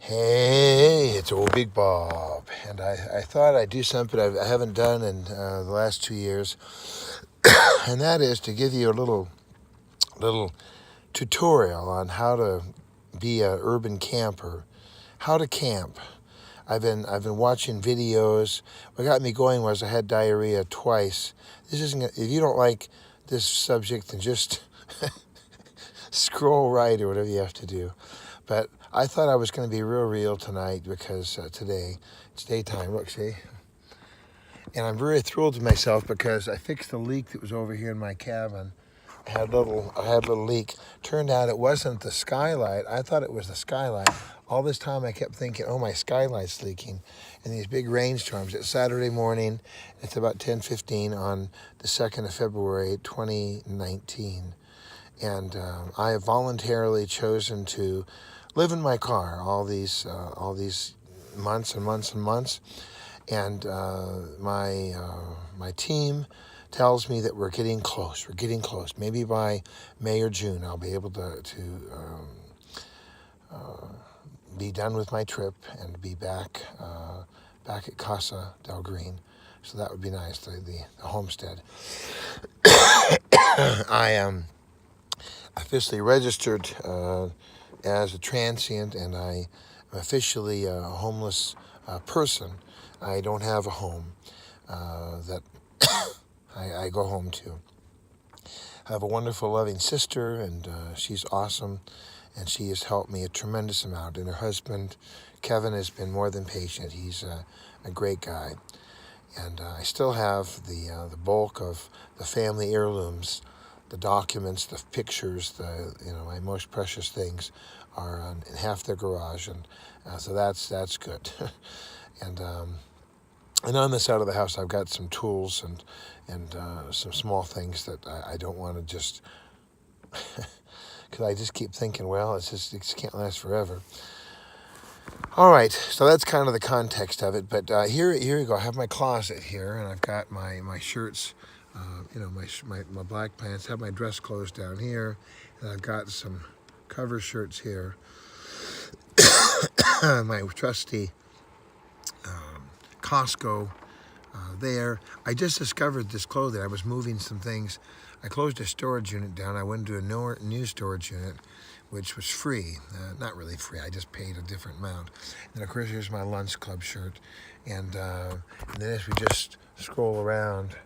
Hey, it's old Big Bob, and I thought I'd do something I haven't done in the last 2 years, and that is to give you a little tutorial on how to be an urban camper, how to camp. I've been watching videos. What got me going was I had diarrhea twice. This isn't if you don't like this subject, then just scroll right or whatever you have to do. But I thought I was going to be real tonight because today it's daytime. Look, see? And I'm very thrilled to myself because I fixed the leak that was over here in my cabin. I had a little leak. Turned out it wasn't the skylight. I thought it was the skylight. All this time I kept thinking, oh, my skylight's leaking. And these big rainstorms. It's Saturday morning. It's about 10:15 on the 2nd of February, 2019. And I have voluntarily chosen to live in my car all these months and months and months. And my team tells me that we're getting close. We're getting close. Maybe by May or June, I'll be able to be done with my trip and be back at Casa del Green. So that would be nice, the homestead. I am officially registered as a transient, and I am officially a homeless person. I don't have a home that I go home to. I have a wonderful, loving sister, and she's awesome, and she has helped me a tremendous amount. And her husband, Kevin, has been more than patient. He's a great guy. And I still have the bulk of the family heirlooms, the documents, the pictures, my most precious things are in half their garage, and so that's good. And on the side of the house, I've got some tools and some small things that I don't want to just, because I just keep thinking, well, it just can't last forever. All right, so that's kind of the context of it. But here you go. I have my closet here, and I've got my shirts, my black pants. I have my dress clothes down here, and I've got some cover shirts here. My trusty Costco there. I just discovered this clothing. I was moving some things. I closed a storage unit down. I went to a new storage unit, which was free. Not really free. I just paid a different amount. And of course, here's my Lunch Club shirt. And then as we just scroll around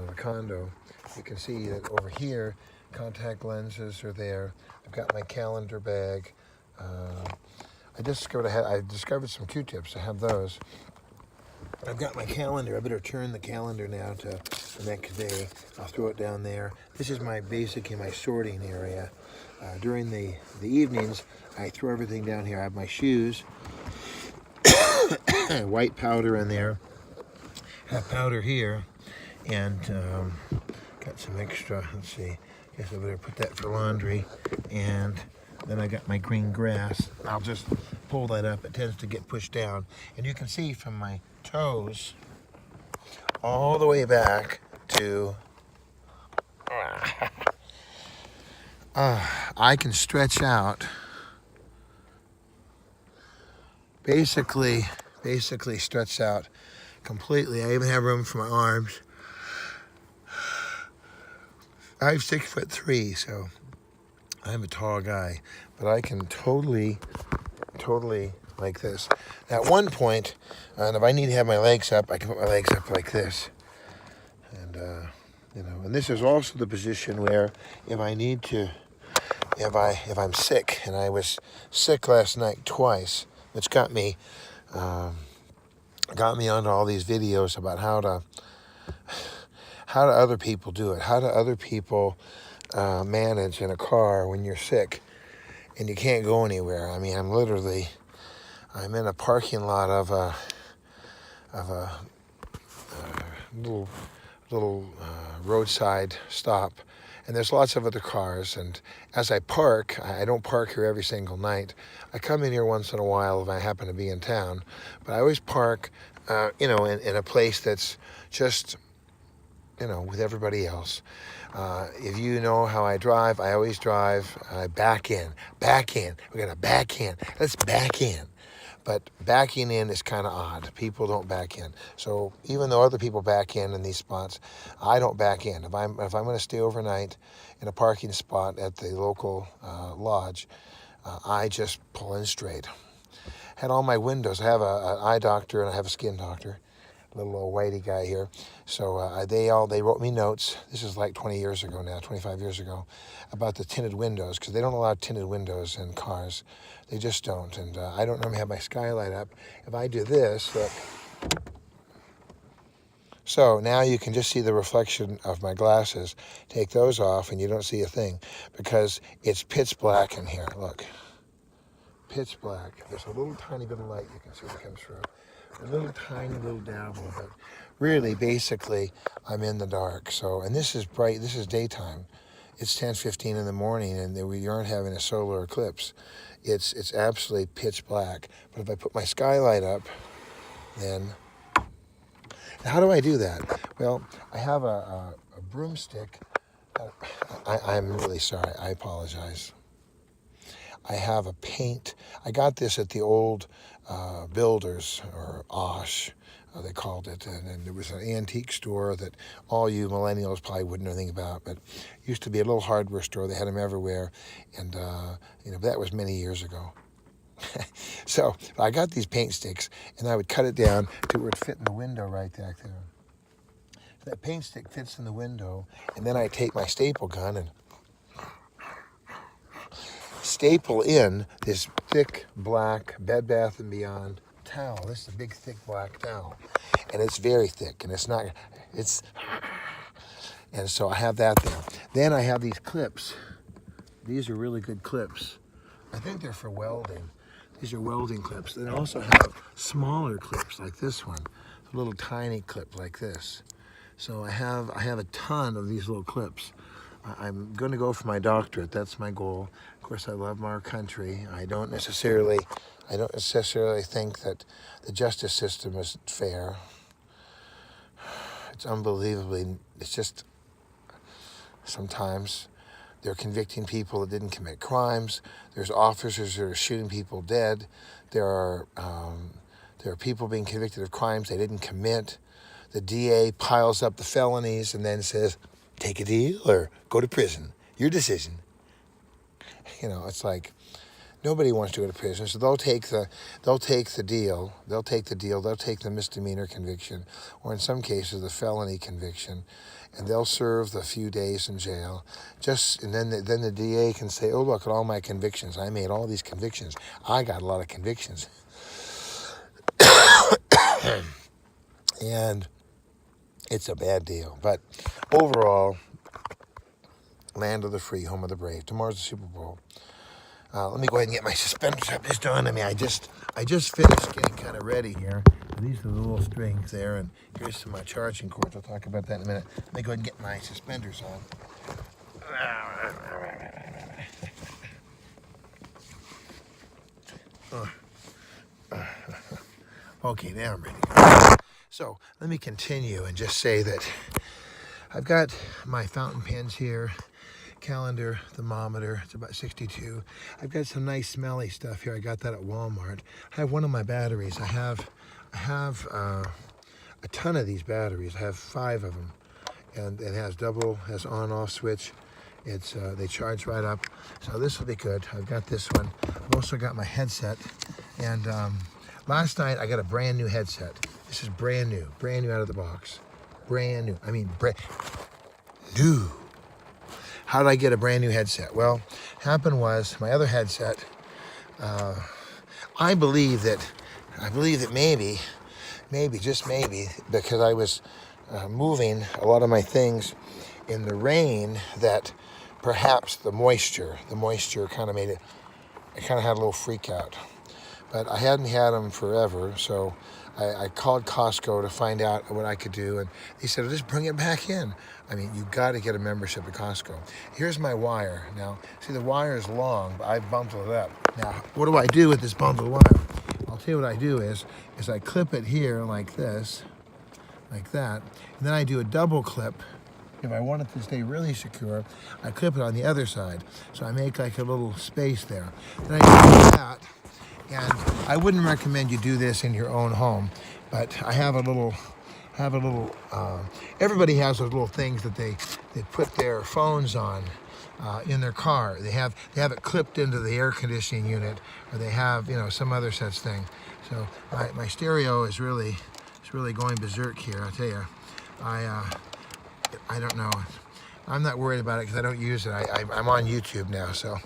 the condo, you can see that over here, contact lenses are there. I've got my calendar bag. I discovered some Q-tips. I have those. I've got my calendar. I better turn the calendar now to the next day. I'll throw it down there. This is my sorting area. During the evenings, I throw everything down here. I have my shoes, white powder in there. Have powder here, and got some extra. Let's see. Guess I better put that for laundry. And then I got my green grass. I'll just pull that up. It tends to get pushed down, and you can see from my toes all the way back to I can stretch out basically stretch out completely. I even have room for my arms. I'm 6'3", so I'm a tall guy, but I can totally like this. At one point, and if I need to have my legs up, I can put my legs up like this. And, and this is also the position where if I'm sick, and I was sick last night twice, which got me onto all these videos about how do other people do it, how do other people manage in a car when you're sick and you can't go anywhere. I mean, I'm in a parking lot of a little roadside stop, and there's lots of other cars. And as I park, I don't park here every single night. I come in here once in a while if I happen to be in town, but I always park, in a place that's just, with everybody else. If you know how I always drive back in. We're going to back in. Let's back in. But backing in is kind of odd. People don't back in. So even though other people back in these spots, I don't back in. If I'm going to stay overnight in a parking spot at the local lodge, I just pull in straight. Had all my windows. I have an eye doctor and I have a skin doctor. Little old whitey guy here. So they wrote me notes. This is like 20 years ago now, 25 years ago, about the tinted windows, because they don't allow tinted windows in cars. They just don't. And I don't normally have my skylight up. If I do this, look. So now you can just see the reflection of my glasses. Take those off and you don't see a thing because it's pitch black in here. Look. Pitch black. There's a little tiny bit of light you can see that comes through. A little tiny little dabble, but really, basically, I'm in the dark. So, and this is bright. This is daytime. It's 10:15 in the morning, and we aren't having a solar eclipse. It's absolutely pitch black. But if I put my skylight up, then how do I do that? Well, I have a broomstick. I'm really sorry. I apologize. I have a paint. I got this at the old Builders, or Osh, they called it. And there was an antique store that all you millennials probably wouldn't know anything about. But it used to be a little hardware store. They had them everywhere. And, that was many years ago. So I got these paint sticks, and I would cut it down to where it fit in the window right back there. So that paint stick fits in the window, and then I take my staple gun and staple in this thick black Bed Bath & Beyond towel. This is a big thick black towel, and it's very thick, and and so I have that there. Then I have these clips. These are really good clips. I think they're for welding. These are welding clips. Then I also have smaller clips like this one, a little tiny clip like this. So I have a ton of these little clips. I'm going to go for my doctorate. That's my goal. Of course, I love our country. I don't necessarily think that the justice system is fair. It's unbelievably. It's just sometimes they're convicting people that didn't commit crimes. There's officers that are shooting people dead. There are people being convicted of crimes they didn't commit. The DA piles up the felonies and then says, take a deal or go to prison. Your decision. It's like nobody wants to go to prison, so they'll take the deal. They'll take the misdemeanor conviction, or in some cases the felony conviction, and they'll serve the few days in jail. And then the DA can say, "Oh, look at all my convictions. I made all these convictions. I got a lot of convictions." And it's a bad deal. But overall, land of the free, home of the brave. Tomorrow's the Super Bowl. Let me go ahead and get my suspenders up. Just on. I just finished getting kind of ready here. And these are the little strings there, and here's some charging cords. I'll talk about that in a minute. Let me go ahead and get my suspenders on. Okay, now I'm ready. So let me continue and just say that I've got my fountain pens here, calendar, thermometer, it's about 62. I've got some nice smelly stuff here. I got that at Walmart. I have one of my batteries. I have a ton of these batteries. I have 5 of them, and it has on-off switch. They charge right up, so this will be good. I've got this one. I've also got my headset, and last night I got a brand new headset. This is brand new out of the box. Brand new. I mean, brand new. How did I get a brand new headset? Well, happened was my other headset. I believe that maybe, just maybe, because I was moving a lot of my things in the rain, that perhaps the moisture kind of made it. I kind of had a little freak out. But I hadn't had them forever, so I called Costco to find out what I could do, and they said, just bring it back in. I mean, you got to get a membership at Costco. Here's my wire. Now, see, the wire is long, but I bundled it up. Now, what do I do with this bundled wire? I'll tell you what I do is I clip it here like this, like that, and then I do a double clip. If I want it to stay really secure, I clip it on the other side. So I make like a little space there. Then I do that, and I wouldn't recommend you do this in your own home, but I have a little. Everybody has those little things that they put their phones on in their car. They have it clipped into the air conditioning unit, or they have some other such thing. So my stereo is really going berserk here. I tell you, I don't know. I'm not worried about it because I don't use it. I'm on YouTube now, so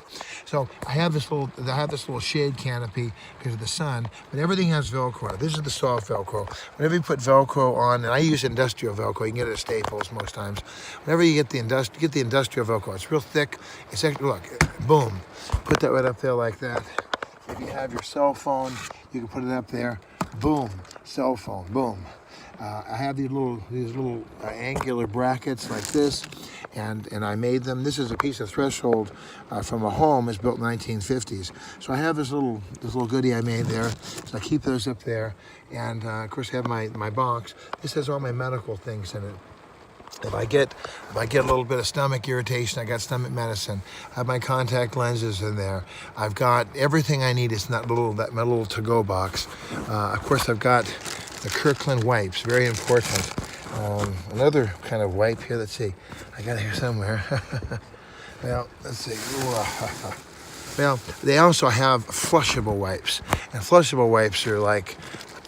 I have this little shade canopy because of the sun, but everything has Velcro. This is the soft Velcro. Whenever you put Velcro on, and I use industrial Velcro, you can get it at Staples most times. Whenever you get the industrial Velcro, it's real thick. It's actually, look, boom, put that right up there like that. If you have your cell phone, you can put it up there. Boom, cell phone, boom. I have these little angular brackets like this, and I made them. This is a piece of threshold from a home. It's built in the 1950s. So I have this little goodie I made there. So I keep those up there, and of course I have my box. This has all my medical things in it. If I get a little bit of stomach irritation, I got stomach medicine. I have my contact lenses in there. I've got everything I need. It's my little to-go box. Of course, I've got the Kirkland wipes, very important. Another kind of wipe here. Let's see, I got it here somewhere. Well, let's see. Well, they also have flushable wipes, and flushable wipes are like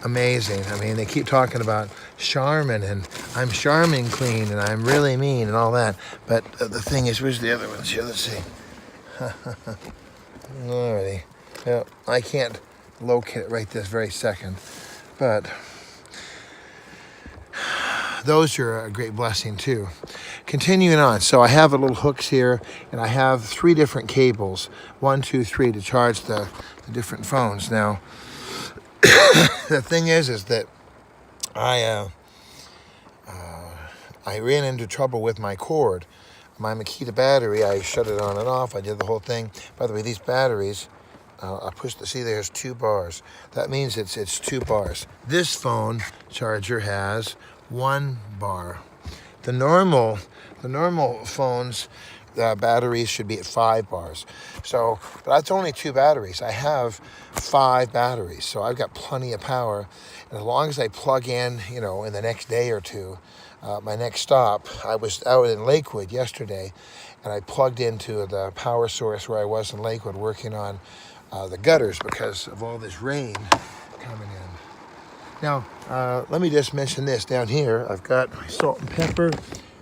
amazing. I mean, they keep talking about Charmin, and I'm Charmin clean, and I'm really mean, and all that. But the thing is, where's the other ones here? Let's see. Alrighty. Well, I can't locate it right this very second, but those are a great blessing too. Continuing on, so I have the little hooks here, and I have 3 different cables, 1, 2, 3, to charge the different phones. Now, the thing is that I ran into trouble with my cord. My Makita battery, I shut it on and off. I did the whole thing. By the way, these batteries, I pushed see there's 2 bars. That means it's 2 bars. This phone charger has 1 bar. The normal phones, the batteries should be at 5 bars. So, but that's only 2 batteries. I have 5 batteries, so I've got plenty of power. And as long as I plug in, in the next day or two, my next stop, I was out in Lakewood yesterday, and I plugged into the power source where I was in Lakewood working on the gutters because of all this rain coming in. Now, let me just mention this. Down here, I've got my salt and pepper.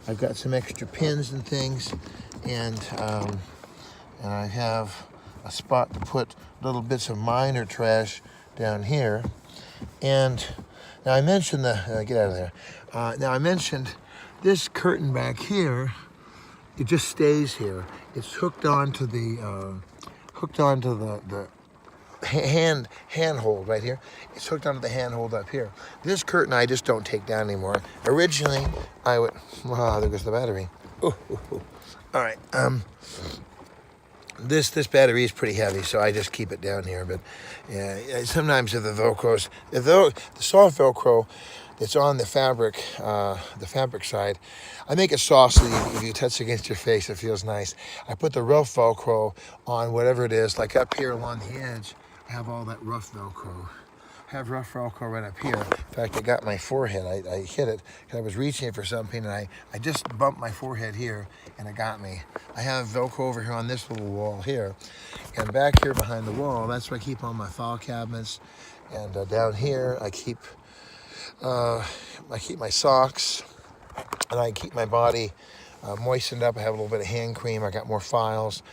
I've got some extra pins and things, and I have a spot to put little bits of minor trash down here. And now I mentioned get out of there. Now I mentioned this curtain back here. It just stays here. It's hooked onto the handhold right here. It's hooked onto the handhold up here. This curtain I just don't take down anymore. Originally, I would. Wow, there goes the battery. Ooh. All right. This battery is pretty heavy, so I just keep it down here. But yeah, sometimes if the Velcro's, the soft Velcro that's on the fabric side, I make it soft so if you touch against your face, it feels nice. I put the rough Velcro on whatever it is, like up here along the edge. I have all that rough Velcro. I have rough Velcro right up here. In fact, I got my forehead. I hit it because I was reaching for something, and I just bumped my forehead here, and it got me. I have Velcro over here on this little wall here. And back here behind the wall, that's where I keep all my file cabinets. And down here, I keep my socks, and I keep my body moistened up. I have a little bit of hand cream. I got more files.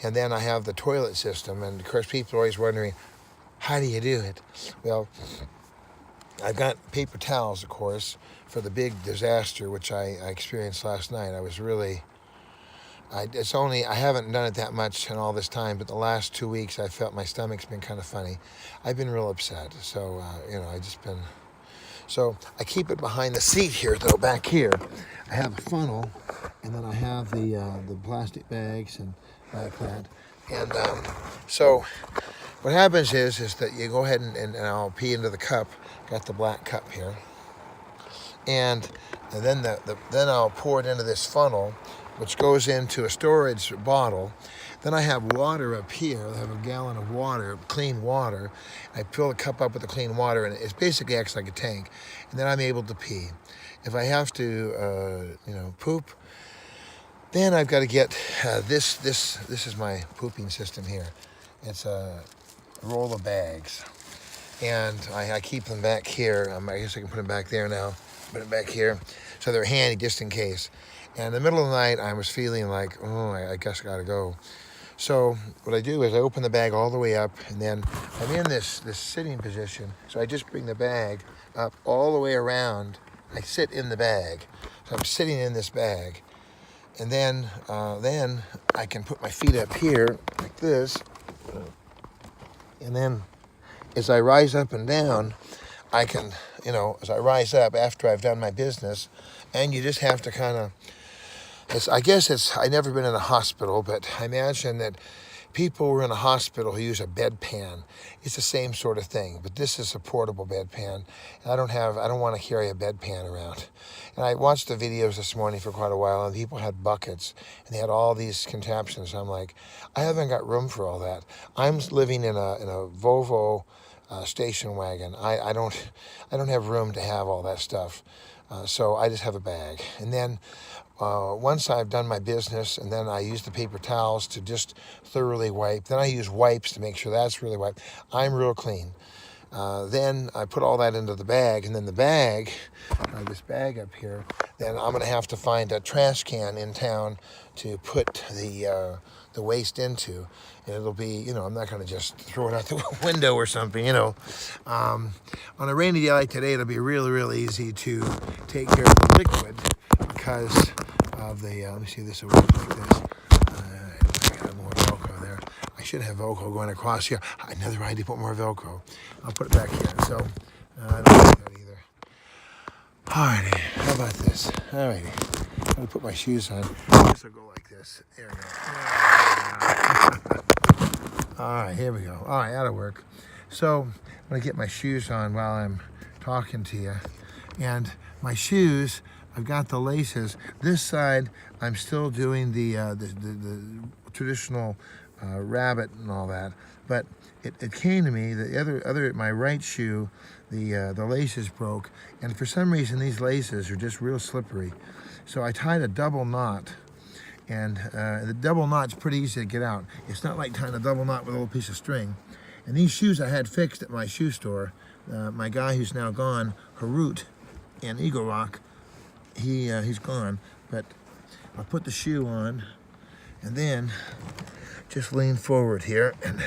And then I have the toilet system. And of course, people are always wondering, how do you do it? Well, I've got paper towels, of course, for the big disaster, which I experienced last night. I was really, I haven't done it that much in all this time, but the last 2 weeks I felt my stomach's been kind of funny. I've been real upset. So, so I keep it behind the seat here, though, back here. I have a funnel, and then I have the plastic bags and like that. And so what happens is that you go ahead and I'll pee into the cup. Got the black cup here. And then I'll pour it into this funnel, which goes into a storage bottle. Then I have water up here. I have a gallon of water, clean water. I fill the cup up with the clean water, and it basically acts like a tank. And then I'm able to pee. If I have to, poop, then I've got to get this. This is my pooping system here. It's a roll of bags, and I keep them back here. I guess I can put them back there now. Put them back here, so they're handy just in case. And in the middle of the night, I was feeling like, I guess I gotta go. So what I do is I open the bag all the way up, and then I'm in this sitting position. So I just bring the bag up all the way around. I sit in the bag, so I'm sitting in this bag, and then I can put my feet up here like this, and then as I rise up and down, I can, as I rise up after I've done my business, and you just have to kind of. I've never been in a hospital, but I imagine that people who are in a hospital who use a bedpan, it's the same sort of thing, but this is a portable bedpan. I don't want to carry a bedpan around. And I watched the videos this morning for quite a while, and people had buckets, and they had all these contraptions. I'm like, I haven't got room for all that. I'm living in a Volvo station wagon. I don't have room to have all that stuff. So I just have a bag. And then once I've done my business, and then I use the paper towels to just thoroughly wipe. Then I use wipes to make sure that's really wiped. I'm real clean. Then I put all that into the bag, and then the bag, this bag up here, then I'm going to have to find a trash can in town to put the waste into. And it'll be, I'm not going to just throw it out the window or something, On a rainy day like today, it'll be really, really easy to take care of the liquid because of the, let me see this over like this. I got more Velcro there. I should have Velcro going across here. Another idea to put more Velcro. I'll put it back here. So, I don't like that either. Alrighty, how about this? Alrighty, I'm going to put my shoes on. I guess I'll go like this. There we go. Alright, here we go. Alright, that'll work. So, I'm going to get my shoes on while I'm talking to you. And my shoes, I've got the laces. This side, I'm still doing the traditional rabbit and all that. But it came to me that the other my right shoe, the laces broke, and for some reason these laces are just real slippery. So I tied a double knot, and the double knot's pretty easy to get out. It's not like tying a double knot with a little piece of string. And these shoes I had fixed at my shoe store. My guy who's now gone, Harut, in Eagle Rock, he's gone. But I'll put the shoe on, and then just lean forward here, and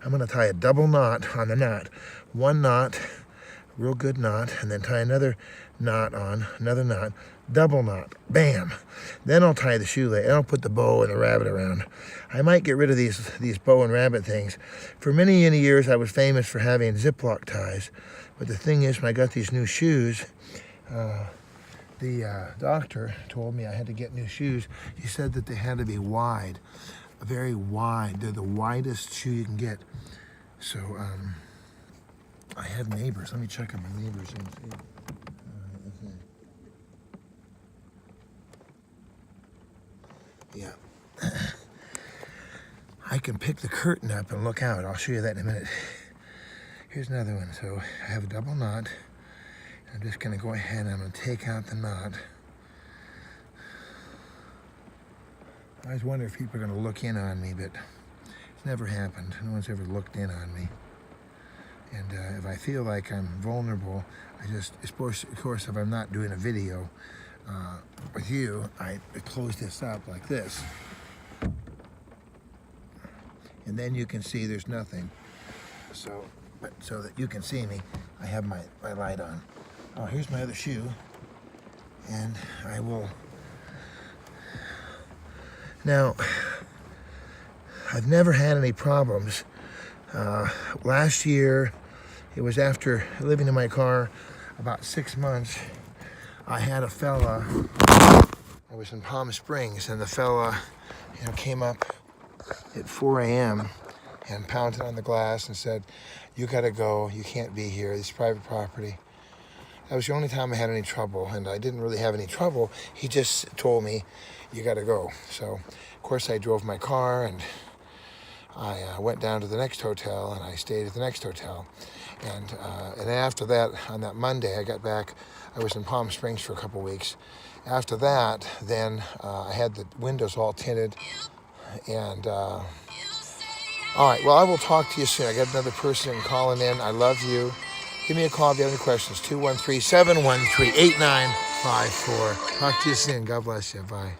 I'm going to tie a double knot on the knot. One knot, real good knot, and then tie another knot on, another knot, double knot, bam. Then I'll tie the shoelace, and I'll put the bow and the rabbit around. I might get rid of these bow and rabbit things. For many, many years, I was famous for having Ziploc ties. But the thing is, when I got these new shoes, the doctor told me I had to get new shoes. He said that they had to be wide, very wide. They're the widest shoe you can get. So I have neighbors. Let me check on my neighbors and see. Yeah. I can pick the curtain up and look out. I'll show you that in a minute. Here's another one. So I have a double knot. I'm just going to go ahead and I'm going to take out the knot. I always wonder if people are going to look in on me, but it's never happened. No one's ever looked in on me. And if I feel like I'm vulnerable, of course, if I'm not doing a video with you, I close this up like this. And then you can see there's nothing. So that you can see me, I have my light on. Oh, here's my other shoe. And I will... Now, I've never had any problems. Last year, it was after living in my car about 6 months, I had a fella, I was in Palm Springs, and the fella, came up at 4 a.m. and pounded on the glass and said, "You gotta go, you can't be here, this is private property." That was the only time I had any trouble, and I didn't really have any trouble. He just told me, you got to go. So, of course, I drove my car, and I went down to the next hotel, and I stayed at the next hotel. And after that, on that Monday, I got back. I was in Palm Springs for a couple weeks. After that, then I had the windows all tinted, and all right, well, I will talk to you soon. I got another person calling in. I love you. Give me a call if you have any questions. 213-713-8954. Talk to you soon. God bless you. Bye.